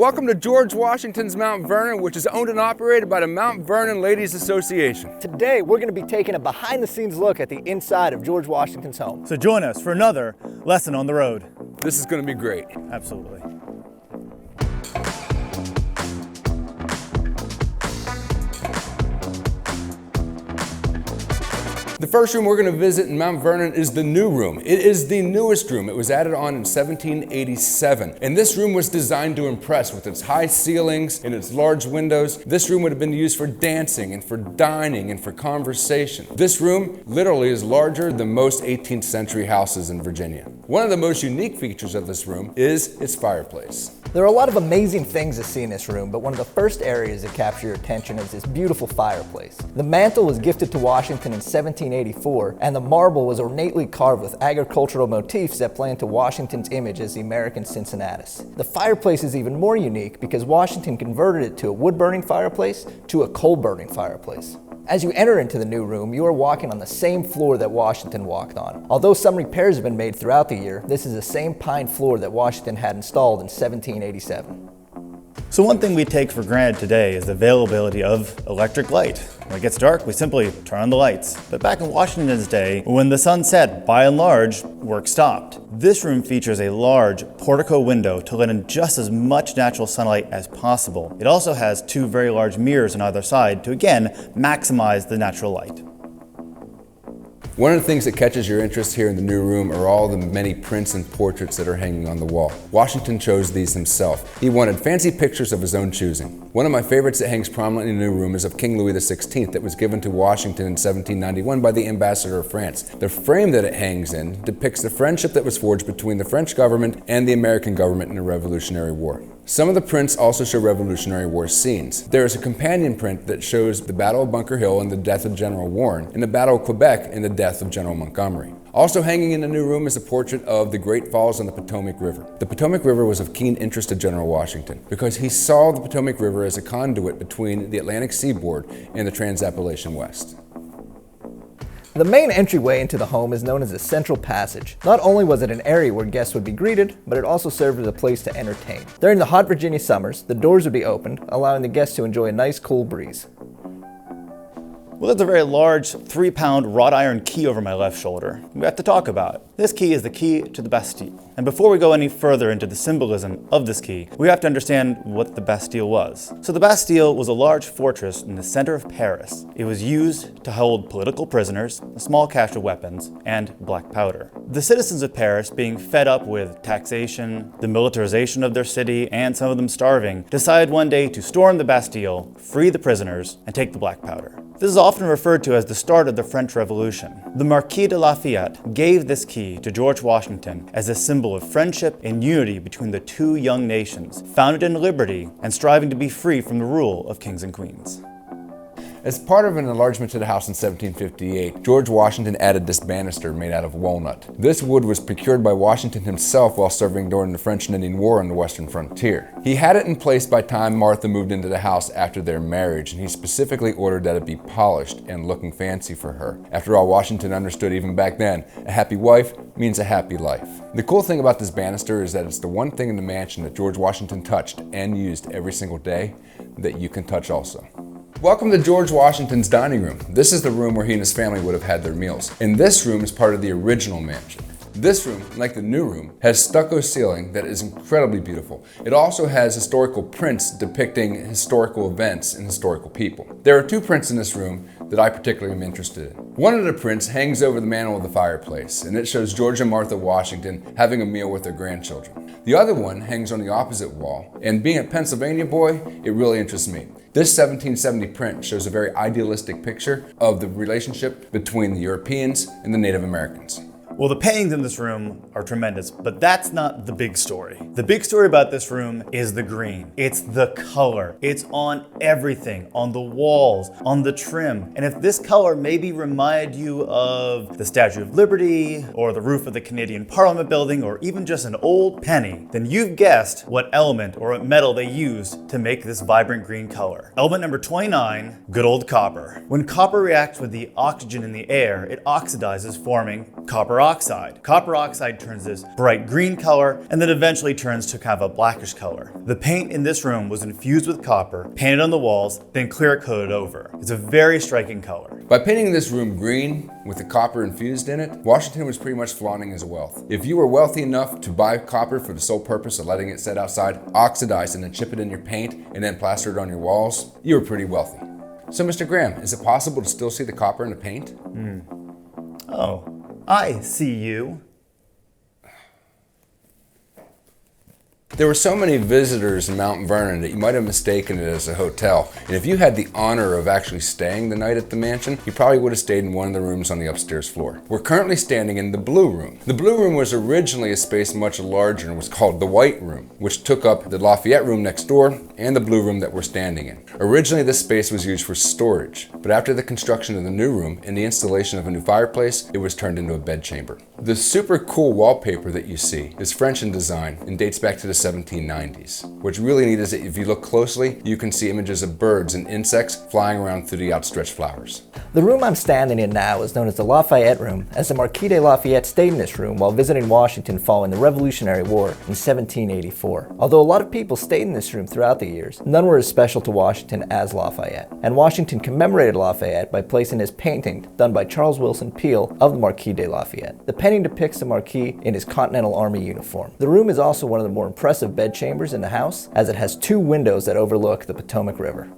Welcome to George Washington's Mount Vernon, which is owned and operated by the Mount Vernon Ladies Association. Today, we're going to be taking a behind-the-scenes look at the inside of George Washington's home. So join us for another lesson on the road. This is going to be great. Absolutely. The first room we're going to visit in Mount Vernon is the new room. It is the newest room. It was added on in 1787. And this room was designed to impress with its high ceilings and its large windows. This room would have been used for dancing and for dining and for conversation. This room literally is larger than most 18th century houses in Virginia. One of the most unique features of this room is its fireplace. There are a lot of amazing things to see in this room, but one of the first areas that capture your attention is this beautiful fireplace. The mantle was gifted to Washington in 1784, and the marble was ornately carved with agricultural motifs that play into Washington's image as the American Cincinnatus. The fireplace is even more unique because Washington converted it to a wood-burning fireplace to a coal-burning fireplace. As you enter into the new room, you are walking on the same floor that Washington walked on. Although some repairs have been made throughout the year, this is the same pine floor that Washington had installed in 1787. So one thing we take for granted today is the availability of electric light. When it gets dark, we simply turn on the lights. But back in Washington's day, when the sun set, by and large, work stopped. This room features a large portico window to let in just as much natural sunlight as possible. It also has two very large mirrors on either side to, again, maximize the natural light. One of the things that catches your interest here in the new room are all the many prints and portraits that are hanging on the wall. Washington chose these himself. He wanted fancy pictures of his own choosing. One of my favorites that hangs prominently in the new room is of King Louis XVI that was given to Washington in 1791 by the ambassador of France. The frame that it hangs in depicts the friendship that was forged between the French government and the American government in the Revolutionary War. Some of the prints also show Revolutionary War scenes. There is a companion print that shows the Battle of Bunker Hill and the death of General Warren, and the Battle of Quebec and the death of General Montgomery. Also hanging in the new room is a portrait of the Great Falls on the Potomac River. The Potomac River was of keen interest to General Washington because he saw the Potomac River as a conduit between the Atlantic seaboard and the Trans-Appalachian West. The main entryway into the home is known as the Central Passage. Not only was it an area where guests would be greeted, but it also served as a place to entertain. During the hot Virginia summers, the doors would be opened, allowing the guests to enjoy a nice cool breeze. Well, there's a very large 3-pound wrought iron key over my left shoulder we have to talk about. This key is the key to the Bastille. And before we go any further into the symbolism of this key, we have to understand what the Bastille was. So the Bastille was a large fortress in the center of Paris. It was used to hold political prisoners, a small cache of weapons, and black powder. The citizens of Paris, being fed up with taxation, the militarization of their city, and some of them starving, decided one day to storm the Bastille, free the prisoners, and take the black powder. This is often referred to as the start of the French Revolution. The Marquis de Lafayette gave this key to George Washington as a symbol of friendship and unity between the two young nations, founded in liberty and striving to be free from the rule of kings and queens. As part of an enlargement to the house in 1758, George Washington added this banister made out of walnut. This wood was procured by Washington himself while serving during the French and Indian War on the western frontier. He had it in place by time Martha moved into the house after their marriage, and he specifically ordered that it be polished and looking fancy for her. After all, Washington understood even back then, a happy wife means a happy life. The cool thing about this banister is that it's the one thing in the mansion that George Washington touched and used every single day that you can touch also. Welcome to George Washington's dining room. This is the room where he and his family would have had their meals. And this room is part of the original mansion. This room, like the new room, has stucco ceiling that is incredibly beautiful. It also has historical prints depicting historical events and historical people. There are two prints in this room that I particularly am interested in. One of the prints hangs over the mantel of the fireplace, and it shows George and Martha Washington having a meal with their grandchildren. The other one hangs on the opposite wall, and being a Pennsylvania boy, it really interests me. This 1770 print shows a very idealistic picture of the relationship between the Europeans and the Native Americans. Well, the paintings in this room are tremendous, but that's not the big story. The big story about this room is the green. It's the color. It's on everything, on the walls, on the trim. And if this color maybe reminded you of the Statue of Liberty, or the roof of the Canadian Parliament building, or even just an old penny, then you've guessed what element or what metal they used to make this vibrant green color. Element number 29, good old copper. When copper reacts with the oxygen in the air, it oxidizes, forming copper oxide. oxide. Copper oxide turns this bright green color and then eventually turns to kind of a blackish color. The paint in this room was infused with copper, painted on the walls, then clear coated over. It's a very striking color. By painting this room green with the copper infused in it, Washington was pretty much flaunting his wealth. If you were wealthy enough to buy copper for the sole purpose of letting it sit outside, oxidize and then chip it in your paint and then plaster it on your walls, you were pretty wealthy. So Mr. Graham, is it possible to still see the copper in the paint? Oh, I see you. There were so many visitors in Mount Vernon that you might have mistaken it as a hotel. And if you had the honor of actually staying the night at the mansion, you probably would have stayed in one of the rooms on the upstairs floor. We're currently standing in the Blue Room. The Blue Room was originally a space much larger and was called the White Room, which took up the Lafayette Room next door and the Blue Room that we're standing in. Originally, this space was used for storage, but after the construction of the new room and the installation of a new fireplace, it was turned into a bedchamber. The super cool wallpaper that you see is French in design and dates back to the 1790s. What's really neat is that if you look closely, you can see images of birds and insects flying around through the outstretched flowers. The room I'm standing in now is known as the Lafayette Room, as the Marquis de Lafayette stayed in this room while visiting Washington following the Revolutionary War in 1784. Although a lot of people stayed in this room throughout the years, none were as special to Washington as Lafayette. And Washington commemorated Lafayette by placing his painting, done by Charles Willson Peale, of the Marquis de Lafayette. The painting depicts the Marquis in his Continental Army uniform. The room is also one of the more impressive bedchambers in the house, as it has 2 windows that overlook the Potomac River.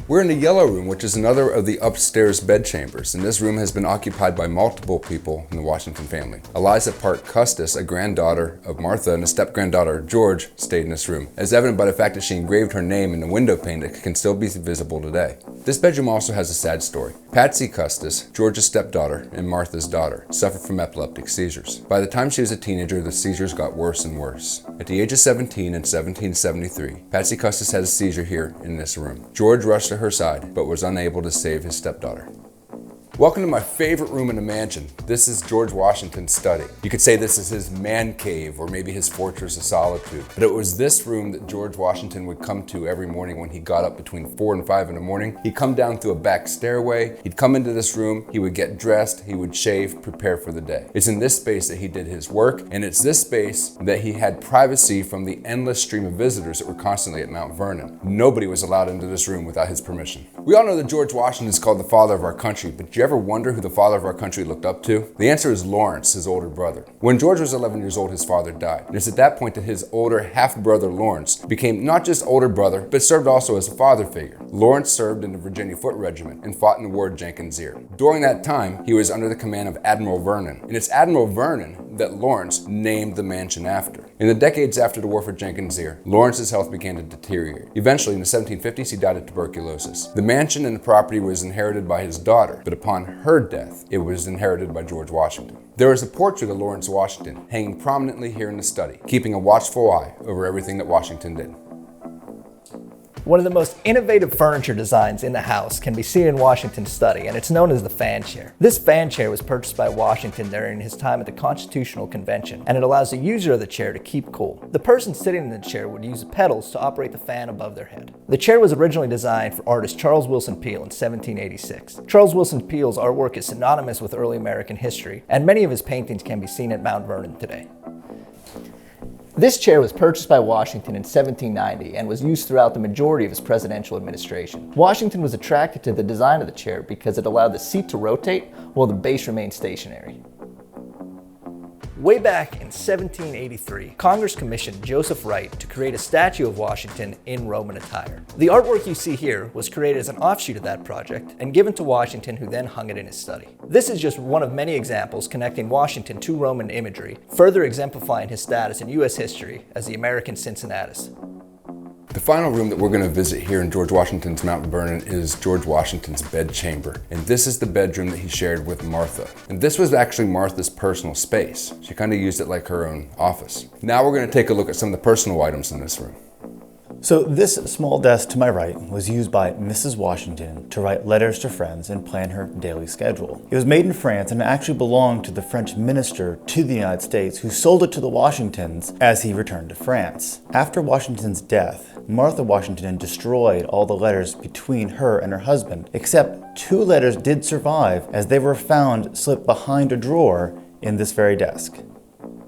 We're in the Yellow Room, which is another of the upstairs bedchambers, and this room has been occupied by multiple people in the Washington family. Eliza Parke Custis, a granddaughter of Martha and a step-granddaughter of George, stayed in this room, as evident by the fact that she engraved her name in the window pane that can still be visible today. This bedroom also has a sad story. Patsy Custis, George's stepdaughter and Martha's daughter, suffered from epileptic seizures. By the time she was a teenager, the seizures got worse and worse. At the age of 17 in 1773, Patsy Custis had a seizure here in this room. George rushed to her side, but was unable to save his stepdaughter. Welcome to my favorite room in the mansion. This is George Washington's study. You could say this is his man cave or maybe his fortress of solitude. But it was this room that George Washington would come to every morning when he got up between 4 and 5 in the morning. He'd come down through a back stairway. He'd come into this room. He would get dressed. He would shave, prepare for the day. It's in this space that he did his work, and it's this space that he had privacy from the endless stream of visitors that were constantly at Mount Vernon. Nobody was allowed into this room without his permission. We all know that George Washington is called the father of our country, but do you ever wonder who the father of our country looked up to? The answer is Lawrence, his older brother. When George was 11 years old, his father died. And it's at that point that his older half-brother Lawrence became not just older brother, but served also as a father figure. Lawrence served in the Virginia Foot Regiment and fought in the War of Jenkins' Ear. During that time, he was under the command of Admiral Vernon. And it's Admiral Vernon that Lawrence named the mansion after. In the decades after the War for Jenkins' Ear, Lawrence's health began to deteriorate. Eventually, in the 1750s, he died of tuberculosis. The mansion and the property was inherited by his daughter, but upon her death, it was inherited by George Washington. There is a portrait of Lawrence Washington hanging prominently here in the study, keeping a watchful eye over everything that Washington did. One of the most innovative furniture designs in the house can be seen in Washington's study, and it's known as the fan chair. This fan chair was purchased by Washington during his time at the Constitutional Convention, and it allows the user of the chair to keep cool. The person sitting in the chair would use the pedals to operate the fan above their head. The chair was originally designed for artist Charles Willson Peale in 1786. Charles Willson Peale's artwork is synonymous with early American history, and many of his paintings can be seen at Mount Vernon today. This chair was purchased by Washington in 1790 and was used throughout the majority of his presidential administration. Washington was attracted to the design of the chair because it allowed the seat to rotate while the base remained stationary. Way back in 1783, Congress commissioned Joseph Wright to create a statue of Washington in Roman attire. The artwork you see here was created as an offshoot of that project and given to Washington, who then hung it in his study. This is just one of many examples connecting Washington to Roman imagery, further exemplifying his status in U.S. history as the American Cincinnatus. The final room that we're going to visit here in George Washington's Mount Vernon is George Washington's bedchamber. And this is the bedroom that he shared with Martha. And this was actually Martha's personal space. She kind of used it like her own office. Now we're going to take a look at some of the personal items in this room. So this small desk to my right was used by Mrs. Washington to write letters to friends and plan her daily schedule. It was made in France and actually belonged to the French minister to the United States, who sold it to the Washingtons as he returned to France. After Washington's death, Martha Washington destroyed all the letters between her and her husband, except 2 letters did survive, as they were found slipped behind a drawer in this very desk.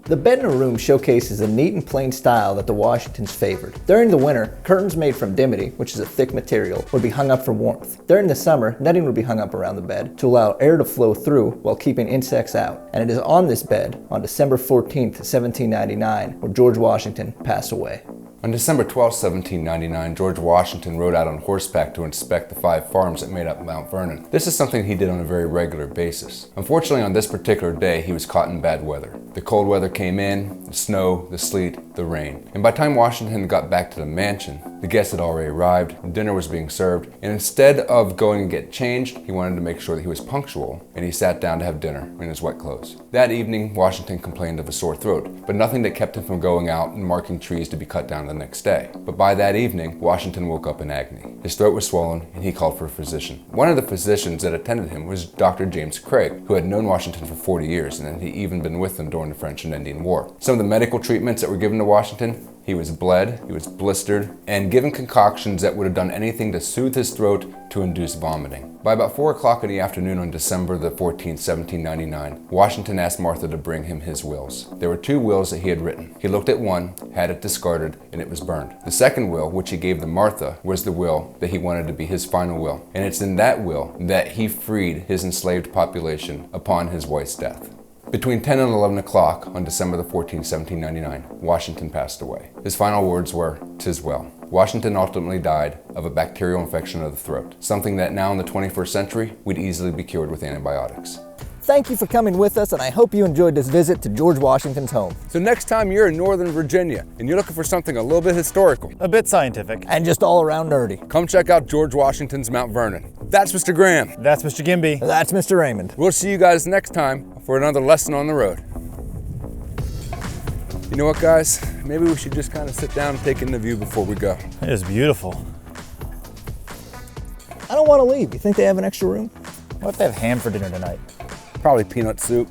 The bed in a room showcases a neat and plain style that the Washingtons favored. During the winter, curtains made from dimity, which is a thick material, would be hung up for warmth. During the summer, netting would be hung up around the bed to allow air to flow through while keeping insects out. And it is on this bed, on December 14th, 1799, where George Washington passed away. On December 12, 1799, George Washington rode out on horseback to inspect the 5 farms that made up Mount Vernon. This is something he did on a very regular basis. Unfortunately, on this particular day, he was caught in bad weather. The cold weather came in, the snow, the sleet, the rain. And by the time Washington got back to the mansion, the guests had already arrived, dinner was being served, and instead of going and get changed, he wanted to make sure that he was punctual, and he sat down to have dinner in his wet clothes. That evening, Washington complained of a sore throat, but nothing that kept him from going out and marking trees to be cut down the next day. But by that evening, Washington woke up in agony. His throat was swollen, and he called for a physician. One of the physicians that attended him was Dr. James Craig, who had known Washington for 40 years, and had even been with him during the French and Indian War. Some of the medical treatments that were given to Washington: he was bled, he was blistered, and given concoctions that would have done anything to soothe his throat to induce vomiting. By about 4 o'clock in the afternoon on December the 14th, 1799, Washington asked Martha to bring him his wills. There were 2 wills that he had written. He looked at one, had it discarded, and it was burned. The second will, which he gave to Martha, was the will that he wanted to be his final will. And it's in that will that he freed his enslaved population upon his wife's death. Between 10 and 11 o'clock on December the 14th, 1799, Washington passed away. His final words were, "'Tis well." Washington ultimately died of a bacterial infection of the throat, something that now in the 21st century would easily be cured with antibiotics. Thank you for coming with us, and I hope you enjoyed this visit to George Washington's home. So next time you're in Northern Virginia and you're looking for something a little bit historical, A bit scientific. And just all around nerdy. come check out George Washington's Mount Vernon. That's Mr. Graham. That's Mr. Gimbi. That's Mr. Raymond. We'll see you guys next time for another lesson on the road. You know what, guys? Maybe we should just kind of sit down and take in the view before we go. It is beautiful. I don't want to leave. You think they have an extra room? What if they have ham for dinner tonight? Probably peanut soup.